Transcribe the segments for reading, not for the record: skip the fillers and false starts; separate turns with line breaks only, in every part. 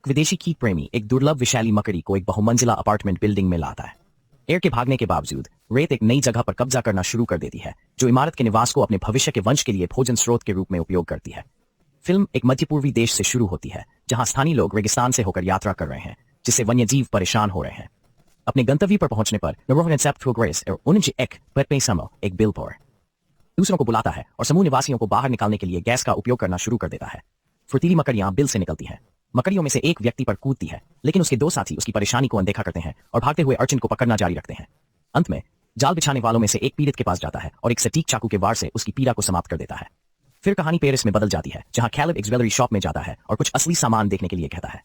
एक विदेशी कीट प्रेमी एक दुर्लभ विषैली मकड़ी को एक बहुमंजिला अपार्टमेंट बिल्डिंग में लाता है। एयर के भागने के बावजूद रेत एक नई जगह पर कब्जा करना शुरू कर देती है, जो इमारत के निवास को अपने भविष्य के वंश के लिए भोजन स्रोत के रूप में उपयोग करती है। फिल्म एक मध्य पूर्वी देश से शुरू होती है, जहां स्थानीय लोग रेगिस्तान से होकर यात्रा कर रहे हैं, जिससे वन्यजीव परेशान हो रहे हैं। अपने गंतव्य पर पहुंचने पर एक बिलबोर्ड दूसरों को बुलाता है और समूह निवासियों को बाहर निकालने के लिए गैस का उपयोग करना शुरू कर देता है। फुर्तीली मकड़ियां बिल से निकलती हैं। मकड़ियों में से एक व्यक्ति पर कूदती है, लेकिन उसके दो साथी उसकी परेशानी को अनदेखा करते हैं और भागते हुए अर्चिन को पकड़ना जारी रखते हैं। अंत में जाल बिछाने वालों में से एक पीड़ित के पास जाता है और एक सटीक चाकू के वार से उसकी पीड़ा को समाप्त कर देता है। फिर कहानी पेरिस में बदल जाती है, जहां कैलेब एक ज्वेलरी शॉप में जाता है और कुछ असली सामान देखने के लिए कहता है।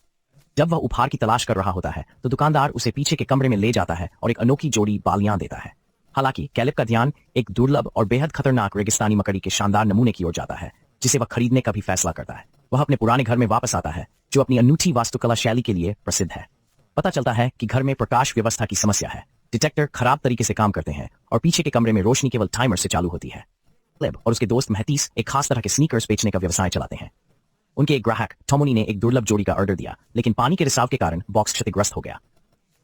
जब वह उपहार की तलाश कर रहा होता है तो दुकानदार उसे पीछे के कमरे में ले जाता है और एक अनोखी जोड़ी बालियां देता है। हालांकि कैलेब का ध्यान एक दुर्लभ और बेहद खतरनाक रेगिस्तानी मकड़ी के शानदार नमूने की ओर जाता है, जिसे वह खरीदने का भी फैसला करता है। वह अपने पुराने घर में वापस आता है, जो अपनी अनूठी वास्तुकला शैली के लिए प्रसिद्ध है। पता चलता है कि घर में प्रकाश व्यवस्था की समस्या है। डिटेक्टर खराब तरीके से काम करते हैं और पीछे के कमरे में रोशनी केवल टाइमर से चालू होती है। कैलेब और उसके दोस्त महतीस एक खास तरह के स्नीकर्स बेचने का व्यवसाय चलाते हैं। उनके एक ग्राहक टोमोनी ने एक दुर्लभ जोड़ी का ऑर्डर दिया, लेकिन पानी के रिसाव के कारण बॉक्स क्षतिग्रस्त हो गया।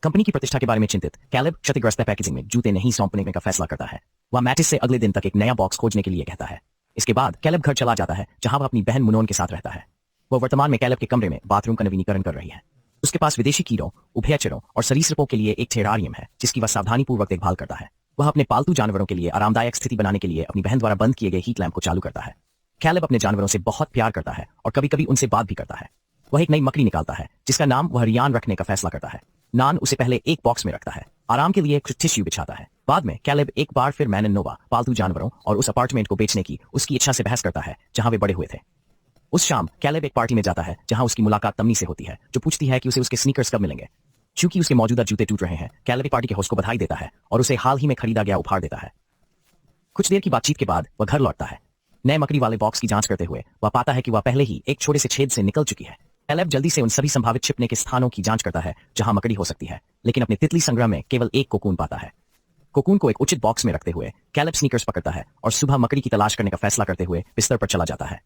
कंपनी की प्रतिष्ठा के बारे में चिंतित कैलेब क्षतिग्रस्त पैकेजिंग में जूते नहीं सौंपने का फैसला करता है। वह मैटिस से अगले दिन तक एक नया बॉक्स खोजने के लिए कहता है। इसके बाद कैलेब घर चला जाता है, जहां वह अपनी बहन मुनोन के साथ रहता है। वह वर्तमान में कैलेब के कमरे में बाथरूम का नवीनीकरण कर रही है। उसके पास विदेशी कीड़ों, उभयचरों और सरीसृपों के लिए एक टेरारियम है, जिसकी वह सावधानीपूर्वक देखभाल करता है। वह अपने पालतू जानवरों के लिए आरामदायक स्थिति बनाने के लिए अपनी बहन द्वारा बंद किए गए हीट लैंप को चालू करता है। कैलेब अपने जानवरों से बहुत प्यार करता है और कभी कभी उनसे बात भी करता है। वह एक नई मकड़ी निकालता है, जिसका नाम वह रियान रखने का फैसला करता है। नान उसे पहले एक बॉक्स में रखता है, आराम के लिए कुछ टिश्यू बिछाता है। बाद में कैलेब एक बार फिर मैन एंड नोवा पालतू जानवरों और उस अपार्टमेंट को बेचने की उसकी इच्छा से बहस करता है, जहां वे बड़े हुए थे। उस शाम कैलेब एक पार्टी में जाता है, जहां उसकी मुलाकात तम्नी से होती है, जो पूछती है कि उसे उसके स्नीकर्स कब मिलेंगे। चूंकि उसके मौजूदा जूते टूट रहे हैं, कैलेब पार्टी के होस्ट को बधाई देता है और उसे हाल ही में खरीदा गया उपहार देता है। कुछ देर की बातचीत के बाद वह घर लौटता है। नए मकड़ी वाले बॉक्स की जांच करते हुए वह पाता है कि वह पहले ही एक छोटे से छेद से निकल चुकी है। कैलेब जल्दी से उन सभी संभावित छिपने के स्थानों की जांच करता है जहां मकड़ी हो सकती है, लेकिन अपने तितली संग्रह में केवल एक कोकून पाता है। कोकून को एक उचित बॉक्स में रखते हुए कैलेब स्नीकर्स पकड़ता है और सुबह मकड़ी की तलाश करने का फैसला करते हुए बिस्तर पर चला जाता है।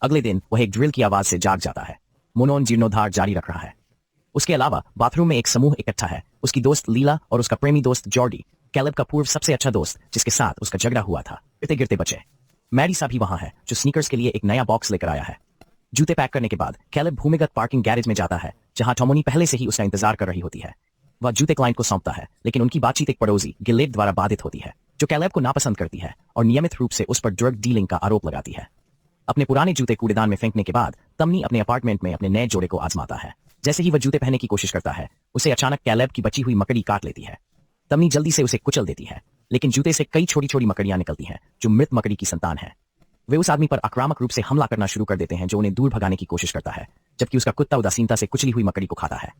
अगले दिन वह एक ड्रिल की आवाज से जाग जाता है। मुनोन जीर्णोद्धार जारी रख रहा है। उसके अलावा बाथरूम में एक समूह इकट्ठा है। उसकी दोस्त लीला और उसका प्रेमी दोस्त जॉर्डी, कैलेब का पूर्व सबसे अच्छा दोस्त जिसके साथ उसका झगड़ा हुआ था, गिरते गिरते बचे। मैरीसा भी वहां है, जो स्नीकर्स के लिए एक नया बॉक्स लेकर आया है। जूते पैक करने के बाद कैलेब भूमिगत पार्किंग गैरेज में जाता है, जहां टोमोनी पहले से ही उसका इंतजार कर रही होती है। वह जूते क्लाइंट को सौंपता है, लेकिन उनकी बातचीत एक पड़ोसी गिलेब द्वारा बाधित होती है, जो कैलेब को नापसंद करती है और नियमित रूप से उस पर ड्रग डीलिंग का आरोप लगाती है। अपने पुराने जूते कूड़ेदान में फेंकने के बाद तम्नी अपने अपार्टमेंट में अपने नए जोड़े को आजमाता है। जैसे ही वह जूते पहनने की कोशिश करता है, उसे अचानक कैलेब की बची हुई मकड़ी काट लेती है। तम्नी जल्दी से उसे कुचल देती है, लेकिन जूते से कई छोटी छोटी मकड़ियां निकलती हैं, जो मृत मकड़ी की संतान है। वे उस आदमी पर आक्रामक रूप से हमला करना शुरू कर देते हैं, जो उन्हें दूर भगाने की कोशिश करता है, जबकि उसका कुत्ता उदासीनता से कुचली हुई मकड़ी को खाता है।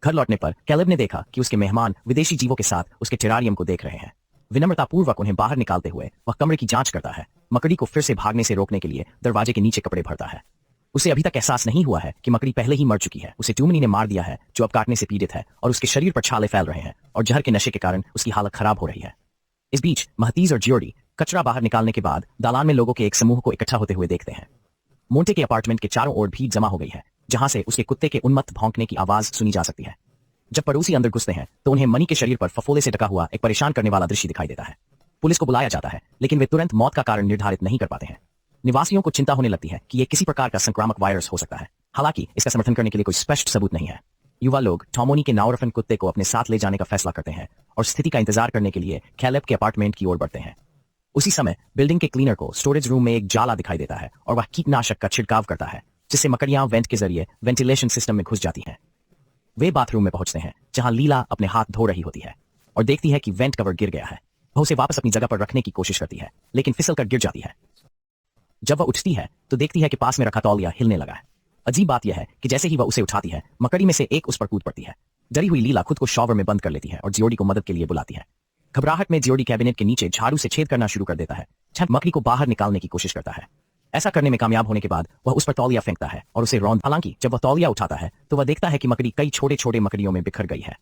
घर लौटने पर कैलेब ने देखा कि उसके मेहमान विदेशी जीवों के साथ उसके टेरारियम को देख रहे हैं। विनम्रतापूर्वक उन्हें बाहर निकालते हुए वह कमरे की जांच करता है। मकड़ी को फिर से भागने से रोकने के लिए दरवाजे के नीचे कपड़े भरता है। उसे अभी तक एहसास नहीं हुआ है कि मकड़ी पहले ही मर चुकी है। उसे टोमोनी ने मार दिया है, जो अब काटने से पीड़ित है और उसके शरीर पर छाले फैल रहे हैं और जहर के नशे के कारण उसकी हालत खराब हो रही है। इस बीच महतीज और जियोडी कचरा बाहर निकालने के बाद दालान में लोगों के एक समूह को इकट्ठा होते हुए देखते हैं। मोंटे के अपार्टमेंट के चारों ओर भीड़ जमा हो गई है, जहां से उसके कुत्ते के उन्मत्त भौंकने की आवाज सुनी जा सकती है। जब पड़ोसी अंदर घुसते हैं तो उन्हें मनी के शरीर पर फफोले से ढका हुआ एक परेशान करने वाला दृश्य दिखाई देता है। पुलिस को बुलाया जाता है, लेकिन वे तुरंत मौत का कारण निर्धारित नहीं कर पाते हैं। निवासियों को चिंता होने लगती है कि यह किसी प्रकार का संक्रामक वायरस हो सकता है। हालांकि इसका समर्थन करने के लिए कोई स्पष्ट सबूत नहीं है। युवा लोग टोमोनी के नाउरफन कुत्ते को अपने साथ ले जाने का फैसला करते हैं और स्थिति का इंतजार करने के लिए कैलेब के अपार्टमेंट की ओर बढ़ते हैं। उसी समय बिल्डिंग के क्लीनर को स्टोरेज रूम में एक जाला दिखाई देता है और वह कीटनाशक का छिड़काव करता है, जिससे मकड़ियां वेंट के जरिए वेंटिलेशन सिस्टम में घुस जाती हैं। वे बाथरूम में पहुंचते हैं, जहां लीला अपने हाथ धो रही होती है और देखती है कि वेंट कवर गिर गया है। वह उसे वापस अपनी जगह पर रखने की कोशिश करती है, लेकिन फिसल कर गिर जाती है। जब वह उठती है तो देखती है कि पास में रखा तौलिया हिलने लगा है। अजीब बात यह है कि जैसे ही वह उसे उठाती है, मकड़ी में से एक उस पर कूद पड़ती है। डरी हुई लीला खुद को शॉवर में बंद कर लेती है और जियोडी को मदद के लिए बुलाती है। घबराहट में जियोडी कैबिनेट के नीचे झाड़ू से छेद करना शुरू कर देता है। छत मकड़ी को बाहर निकालने की कोशिश करता है। ऐसा करने में कामयाब होने के बाद वह उस पर तौलिया फेंकता है और उसे रौंद। हालांकि जब वह तौलिया उठाता है तो वह देखता है कि मकड़ी कई छोटे छोटे मकड़ियों में बिखर गई है।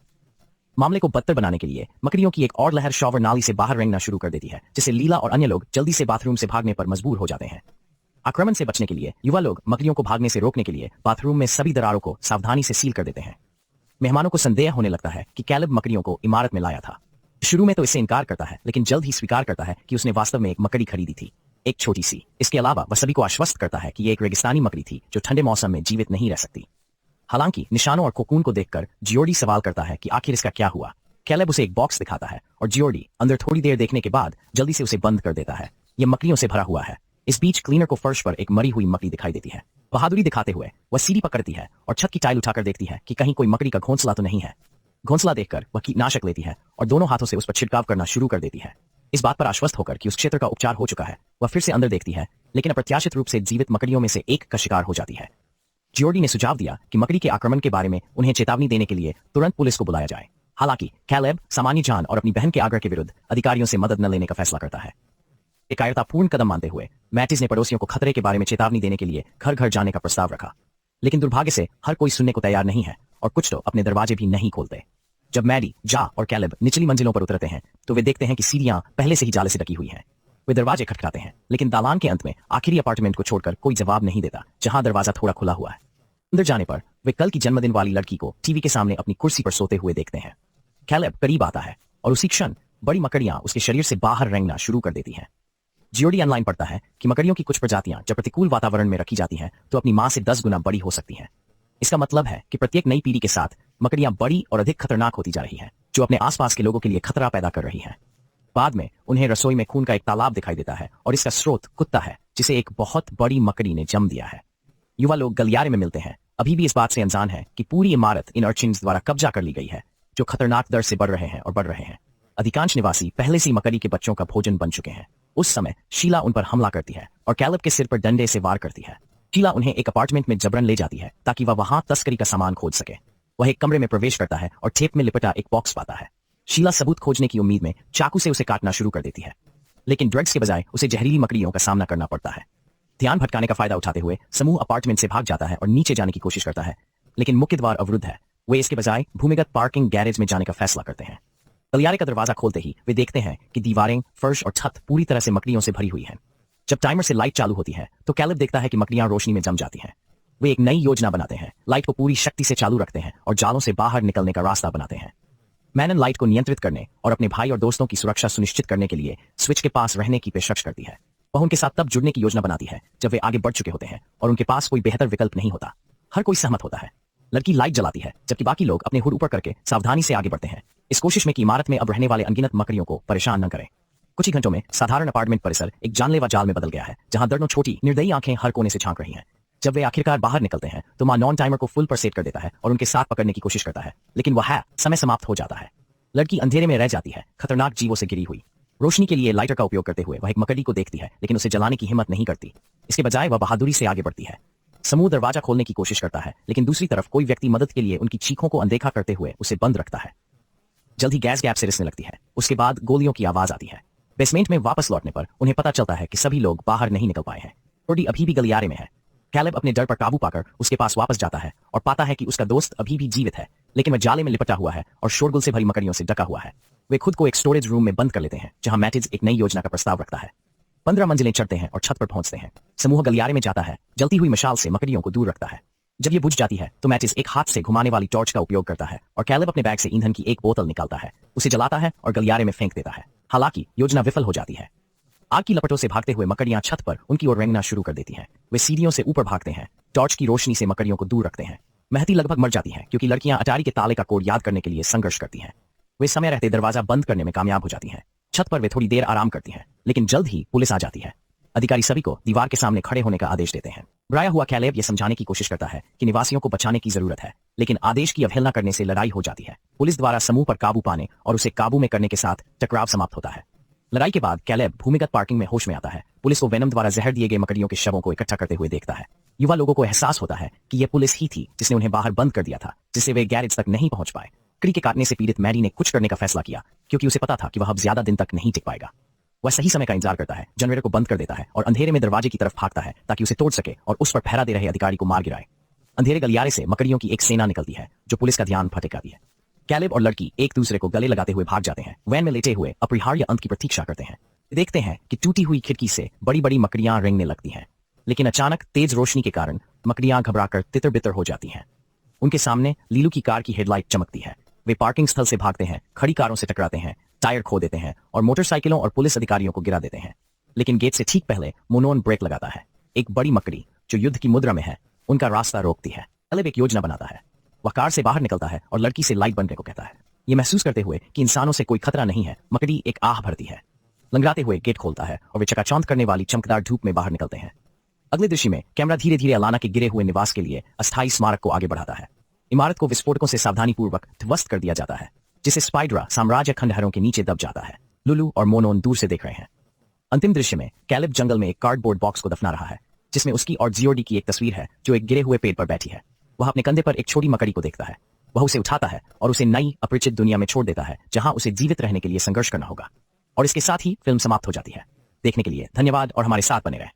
मामले को बदतर बनाने के लिए मकड़ियों की एक और लहर शॉवर नाली से बाहर रेंगना शुरू कर देती है, जिससे लीला और अन्य लोग जल्दी से बाथरूम से भागने पर मजबूर हो जाते हैं। आक्रमण से बचने के लिए युवा लोग मकड़ियों को भागने से रोकने के लिए बाथरूम में सभी दरारों को सावधानी से सील कर देते हैं। मेहमानों को संदेह होने लगता है कि कैलेब मकड़ियों को इमारत में लाया था। शुरू में तो इससे इनकार करता है, लेकिन जल्द ही स्वीकार करता है कि उसने वास्तव में एक मकड़ी खरीदी थी, एक छोटी सी। इसके अलावा वह सभी को आश्वस्त करता है कि यह एक रेगिस्तानी मकड़ी थी जो ठंडे मौसम में जीवित नहीं रह सकती। हालांकि निशानों और कोकून को देखकर जियोर्डी सवाल करता है कि आखिर इसका क्या हुआ। कैलेब उसे एक बॉक्स दिखाता है और जियोर्डी अंदर थोड़ी देर देखने के बाद जल्दी से उसे बंद कर देता है। यह मकड़ियों से भरा हुआ है। इस बीच क्लीनर को फर्श पर एक मरी हुई मकड़ी दिखाई देती है। बहादुरी दिखाते हुए वह सीढ़ी पकड़ती है और छत की टाइल उठाकर देखती है कि कहीं कोई मकड़ी का घोंसला तो नहीं है। घोंसला देखकर वह कीटनाशक लेती है और दोनों हाथों से उस पर छिड़काव करना शुरू कर देती है। इस बात पर आश्वस्त होकर कि उस क्षेत्र का उपचार हो चुका है, वह फिर से अंदर देखती है, लेकिन अप्रत्याशित रूप से जीवित मकड़ियों में से एक का शिकार हो जाती है। जियोर्डी ने सुझाव दिया कि मकड़ी के आक्रमण के बारे में उन्हें चेतावनी देने के लिए तुरंत पुलिस को बुलाया जाए। हालांकि कैलेब सामान्य जान और अपनी बहन के आग्रह के विरुद्ध अधिकारियों से मदद न लेने का फैसला करता है। एक कायरतापूर्ण कदम मानते हुए मैटिस ने पड़ोसियों को खतरे के बारे में चेतावनी देने के लिए घर घर जाने का प्रस्ताव रखा, लेकिन दुर्भाग्य से हर कोई सुनने को तैयार नहीं है और कुछ तो अपने दरवाजे भी नहीं खोलते। जब मैडी, जा और कैलेब निचली मंजिलों पर उतरते हैं तो वे देखते हैं कि सीढ़ियां पहले से ही जाले से ढकी हुई हैं। वे दरवाजे खटखटाते हैं, लेकिन दालान के अंत में आखिरी अपार्टमेंट को छोड़कर कोई जवाब नहीं देता, जहां दरवाजा थोड़ा खुला हुआ है। अंदर जाने पर वे कल की जन्मदिन वाली लड़की को टीवी के सामने अपनी कुर्सी पर सोते हुए देखते हैं। कैलेब करीब आता है और उसी क्षण बड़ी मकड़ियां उसके शरीर से बाहर रेंगना शुरू कर देती हैं। जियोर्डी ऑनलाइन पढ़ता है कि मकड़ियों की कुछ प्रजातियां जब प्रतिकूल वातावरण में रखी जाती हैं तो अपनी मां से 10 गुना बड़ी हो सकती हैं। इसका मतलब है कि प्रत्येक नई पीढ़ी के साथ मकड़ियां बड़ी और अधिक खतरनाक होती जा रही हैं, जो अपने आसपास के लोगों के लिए खतरा पैदा कर रही हैं। बाद में उन्हें रसोई में खून का एक तालाब दिखाई देता है और इसका स्रोत कुत्ता है, जिसे एक बहुत बड़ी मकड़ी ने जन्म दिया है। युवा लोग गलियारे में मिलते हैं, अभी भी इस बात से अनजान है कि पूरी इमारत इन अर्चिन्स द्वारा कब्जा कर ली गई है, जो खतरनाक दर से बढ़ रहे हैं और बढ़ रहे हैं। अधिकांश निवासी पहले से ही मकड़ी के बच्चों का भोजन बन चुके हैं। उस समय शीला उन पर हमला करती है और कैलेब के सिर पर डंडे से वार करती है। शीला उन्हें एक अपार्टमेंट में जबरन ले जाती है ताकि वह वहां तस्करी का सामान खोज सके। वह एक कमरे में प्रवेश करता है और टेप में लिपटा एक बॉक्स पाता है। शीला सबूत खोजने की उम्मीद में चाकू से उसे काटना शुरू कर देती है, लेकिन ड्रग्स के बजाय उसे जहरीली मकड़ियों का सामना करना पड़ता है। ध्यान भटकाने का फायदा उठाते हुए समूह अपार्टमेंट से भाग जाता है और नीचे जाने की कोशिश करता है, लेकिन मुख्य द्वार अवरुद्ध है। वे इसके बजाय भूमिगत पार्किंग गैरेज में जाने का फैसला करते हैं। गलियारे का दरवाजा खोलते ही वे देखते हैं कि दीवारें, फर्श और छत पूरी तरह से मकड़ियों से भरी हुई हैं। जब टाइमर से लाइट चालू होती है तो कैलेब देखता है कि मकड़ियां रोशनी में जम जाती हैं। वे एक नई योजना बनाते हैं, लाइट को पूरी शक्ति से चालू रखते हैं और जालों से बाहर निकलने का रास्ता बनाते हैं। मैनन लाइट को नियंत्रित करने और अपने भाई और दोस्तों की सुरक्षा सुनिश्चित करने के लिए स्विच के पास रहने की पेशकश करती है। वह उनके साथ तब जुड़ने की योजना बनाती है जब वे आगे बढ़ चुके होते हैं और उनके पास कोई बेहतर विकल्प नहीं होता। हर कोई सहमत होता है। लड़की लाइट जलाती है जबकि बाकी लोग अपने हुड ऊपर करके सावधानी से आगे बढ़ते हैं, इस कोशिश में कि इमारत में अब रहने वाले अनगिनत मकड़ियों को परेशान न करें। कुछ ही घंटों में साधारण अपार्टमेंट परिसर एक जानलेवा जाल में बदल गया है, जहां दर्जनों छोटी निर्दयी आंखें हर कोने से झांक रही हैं। जब वे आखिरकार बाहर निकलते हैं तो मां नॉन टाइमर को फुल पर सेट कर देता है और उनके साथ पकड़ने की कोशिश करता है, लेकिन वह समय समाप्त हो जाता है। लड़की अंधेरे में रह जाती है, खतरनाक जीवों से घिरी हुई। रोशनी के लिए लाइटर का उपयोग करते हुए वह एक मकड़ी को देखती है, लेकिन उसे जलाने की हिम्मत नहीं करती। इसके बजाय वह बहादुरी से आगे बढ़ती है। समूह दरवाजा खोलने की कोशिश करता है, लेकिन दूसरी तरफ कोई व्यक्ति मदद के लिए उनकी चीखों को अनदेखा करते हुए उसे बंद रखता है। जल्द ही गैस गैप से रिसने लगती है। उसके बाद गोलियों की आवाज आती है। बेसमेंट में वापस लौटने पर उन्हें पता चलता है कि सभी लोग बाहर नहीं निकल पाए हैं। टोडी अभी भी गलियारे में है। कैलेब अपने डर पर काबू पाकर उसके पास वापस जाता है और पाता है कि उसका दोस्त अभी भी जीवित है, लेकिन वह जाले में लिपटा हुआ है और शोरगुल से भरी मकड़ियों से ढका हुआ है। वे खुद को एक स्टोरेज रूम में बंद कर लेते हैं, जहां मैटिज एक नई योजना का प्रस्ताव रखता है। 15 मंजिलें चढ़ते हैं और छत पर पहुंचते हैं। समूह गलियारे में जाता है, जलती हुई मशाल से मकड़ियों को दूर रखता है। जब ये बुझ जाती है तो मैटिज एक हाथ से घुमाने वाली टॉर्च का उपयोग करता है और कैलेब अपने बैग से ईंधन की एक बोतल निकालता है, उसे जलाता है और गलियारे में फेंक देता है। हालांकि योजना विफल हो जाती है। आग की लपटों से भागते हुए मकड़ियां छत पर उनकी ओर रेंगना शुरू कर देती हैं। वे सीढ़ियों से ऊपर भागते हैं, टॉर्च की रोशनी से मकड़ियों को दूर रखते हैं। महती लगभग मर जाती है क्योंकि लड़कियां अटारी के ताले का कोड याद करने के लिए संघर्ष करती हैं। वे समय रहते दरवाजा बंद करने में कामयाब हो जाती हैं। छत पर वे थोड़ी देर आराम करती हैं, लेकिन जल्द ही पुलिस आ जाती है। अधिकारी सभी को दीवार के सामने खड़े होने का आदेश देते हैं। घबराया हुआ कैलेब यह समझाने की कोशिश करता है कि निवासियों को बचाने की जरूरत है, लेकिन आदेश की अवहेलना करने से लड़ाई हो जाती है। पुलिस द्वारा समूह पर काबू पाने और उसे काबू में करने के साथ टकराव समाप्त होता है। लड़ाई के बाद कैलेब भूमिगत पार्किंग में होश में आता है। पुलिस को वेनम द्वारा जहर दिए गए मकड़ियों के शवों को इकट्ठा करते हुए देखता है। युवा लोगों को एहसास होता है कि यह पुलिस ही थी जिसने उन्हें बाहर बंद कर दिया था, जिससे वे गैरेज तक नहीं पहुंच पाए। मकड़ी के काटने से पीड़ित मैरी ने कुछ करने का फैसला किया, क्योंकि उसे पता था कि वह अब ज्यादा दिन तक नहीं टिक पाएगा। वह सही समय का इंतजार करता है, जनरेटर को बंद कर देता है और अंधेरे में दरवाजे की तरफ भागता है ताकि उसे तोड़ सके और उस पर पहरा दे रहे अधिकारी को मार गिराए। अंधेरे गलियारे से मकड़ियों की एक सेना निकलती है जो पुलिस का ध्यान भटकाती है। कैलेब और लड़की एक दूसरे को गले लगाते हुए भाग जाते हैं। वैन में लेटे हुए अपरिहार्य अंत की प्रतीक्षा करते हैं। देखते हैं कि टूटी हुई खिड़की से बड़ी बड़ी मकड़ियां रेंगने लगती हैं। लेकिन अचानक तेज रोशनी के कारण मकड़ियां घबराकर तितर बितर हो जाती हैं। उनके सामने लीलू की कार की हेडलाइट चमकती है। वे पार्किंग स्थल से भागते हैं, खड़ी कारों से टकराते हैं, टायर खो देते हैं और मोटरसाइकिलों और पुलिस अधिकारियों को गिरा देते हैं। लेकिन गेट से ठीक पहले मोनोन ब्रेक लगाता है। एक बड़ी मकड़ी जो युद्ध की मुद्रा में है उनका रास्ता रोकती है। कैलेब एक योजना बनाता है। वह कार से बाहर निकलता है और लड़की से लाइट बनने को कहता है। ये महसूस करते हुए कि इंसानों से कोई खतरा नहीं है, मकड़ी एक आह भरती है। लंगड़ाते हुए गेट खोलता है और वे चकाचौंध करने वाली चमकदार धूप में बाहर निकलते हैं। अगले दृश्य में कैमरा धीरे धीरे अलाना के गिरे हुए निवास के लिए अस्थायी स्मारक को आगे बढ़ाता है। इमारत को विस्फोटकों से सावधानीपूर्वक ध्वस्त कर दिया जाता है, जिसे स्पाइडरा साम्राज्य खंडहरों के नीचे दब जाता है। लुलू और मोनोन दूर से देख रहे हैं। अंतिम दृश्य में कैलेब जंगल में एक कार्डबोर्ड बॉक्स को दफना रहा है, जिसमें उसकी और जियोडी की एक तस्वीर है जो एक गिरे हुए पेड़ पर बैठी है। वह अपने कंधे पर एक छोटी मकड़ी को देखता है। वह उसे उठाता है और उसे नई अपरिचित दुनिया में छोड़ देता है, जहां उसे जीवित रहने के लिए संघर्ष करना होगा। और इसके साथ ही फिल्म समाप्त हो जाती है। देखने के लिए धन्यवाद और हमारे साथ बने रहें।